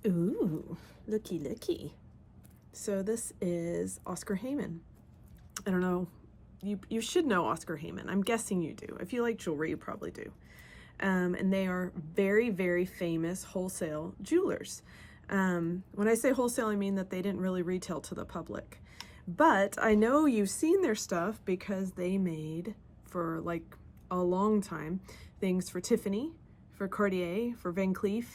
Ooh, looky, looky. So this is Oscar Heyman. I don't know. You should know Oscar Heyman. I'm guessing you do. If you like jewelry, you probably do. And they are very, very famous wholesale jewelers. When I say wholesale, I mean that they didn't really retail to the public. But I know you've seen their stuff because they made, for like a long time, things for Tiffany, for Cartier, for Van Cleef.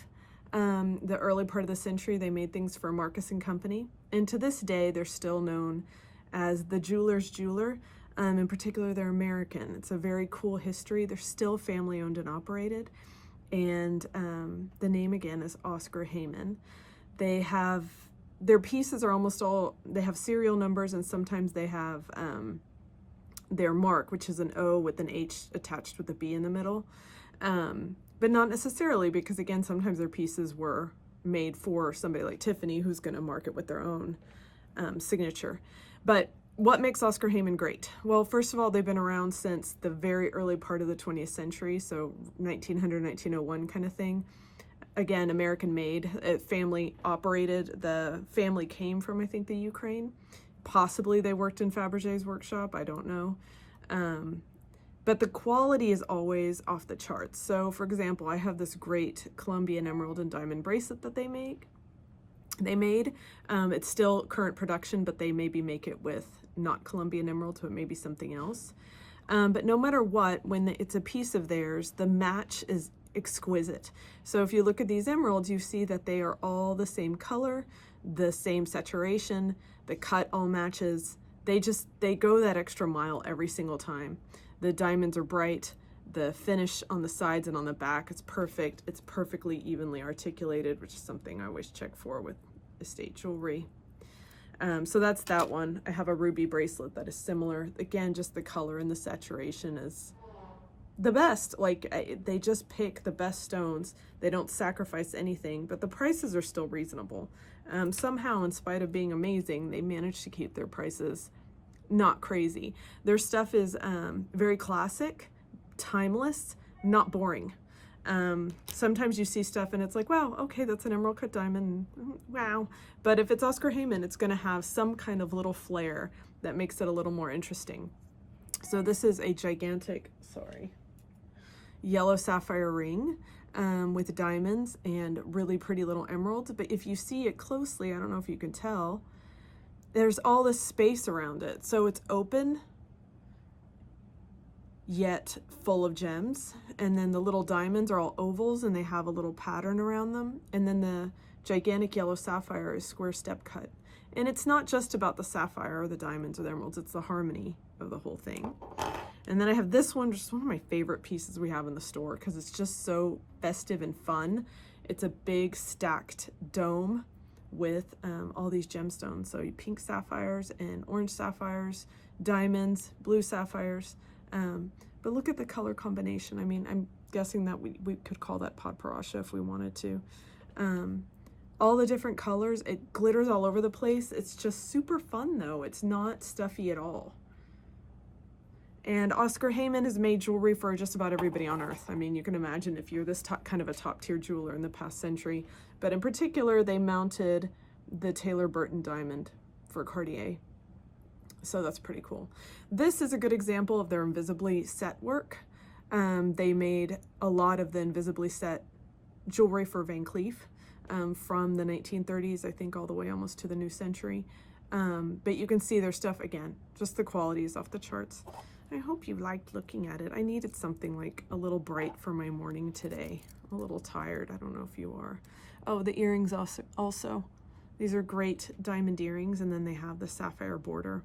The early part of the century, they made things for Marcus and Company. And to this day, they're still known as the jeweler's jeweler. In particular, they're American. It's a very cool history. They're still family owned and operated. And the name again is Oscar Heyman. They have, their pieces are almost all, they have serial numbers, and sometimes they have their mark, which is an O with an H attached with a B in the middle. But not necessarily, because again, sometimes their pieces were made for somebody like Tiffany, who's going to mark it with their own signature. But what makes Oscar Heyman great? Well, first of all, they've been around since the very early part of the 20th century, so 1900, 1901 kind of thing. Again, American made, family operated. The family came from, I think, the Ukraine. Possibly they worked in Fabergé's workshop, I don't know. But the quality is always off the charts. So, for example, I have this great Colombian emerald and diamond bracelet that they made. It's still current production, but they maybe make it with not Colombian emeralds, but maybe something else. But no matter what, when it's a piece of theirs, the match is exquisite. So if you look at these emeralds, you see that they are all the same color, the same saturation, the cut all matches. They go that extra mile every single time. The diamonds are bright. The finish on the sides and on the back is perfect. It's perfectly evenly articulated, which is something I always check for with estate jewelry. So that's that one. I have a ruby bracelet that is similar. Again, just the color and the saturation is the best. Like, they just pick the best stones. They don't sacrifice anything, but the prices are still reasonable. Somehow, in spite of being amazing, they manage to keep their prices not crazy. Their stuff is very classic, timeless, not boring. Sometimes you see stuff and it's like, wow, okay, that's an emerald cut diamond, wow. But if it's Oscar Heyman, it's gonna have some kind of little flair that makes it a little more interesting. So this is a gigantic, yellow sapphire ring with diamonds and really pretty little emeralds. But if you see it closely, I don't know if you can tell, there's all this space around it. So it's open, yet full of gems. And then the little diamonds are all ovals and they have a little pattern around them. And then the gigantic yellow sapphire is square step cut. And it's not just about the sapphire or the diamonds or the emeralds, it's the harmony of the whole thing. And then I have this one, just one of my favorite pieces we have in the store because it's just so festive and fun. It's a big stacked dome with all these gemstones. So pink sapphires and orange sapphires, diamonds, blue sapphires. But look at the color combination. I mean, I'm guessing that we could call that podparasha if we wanted to. All the different colors, it glitters all over the place. It's just super fun though. It's not stuffy at all. And Oscar Heyman has made jewelry for just about everybody on earth. I mean, you can imagine if you're this kind of a top tier jeweler in the past century. But in particular, they mounted the Taylor Burton diamond for Cartier. So that's pretty cool. This is a good example of their invisibly set work. They made a lot of the invisibly set jewelry for Van Cleef from the 1930s, I think all the way almost to the new century. But you can see their stuff, again, just the quality is off the charts. I hope you liked looking at it. I needed something like a little bright for my morning today. I'm a little tired. I don't know if you are. Oh, the earrings also. These are great diamond earrings, and then they have the sapphire border.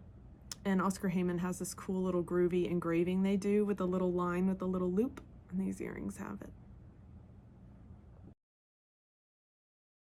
And Oscar Heyman has this cool little groovy engraving they do with a little line with a little loop, and these earrings have it.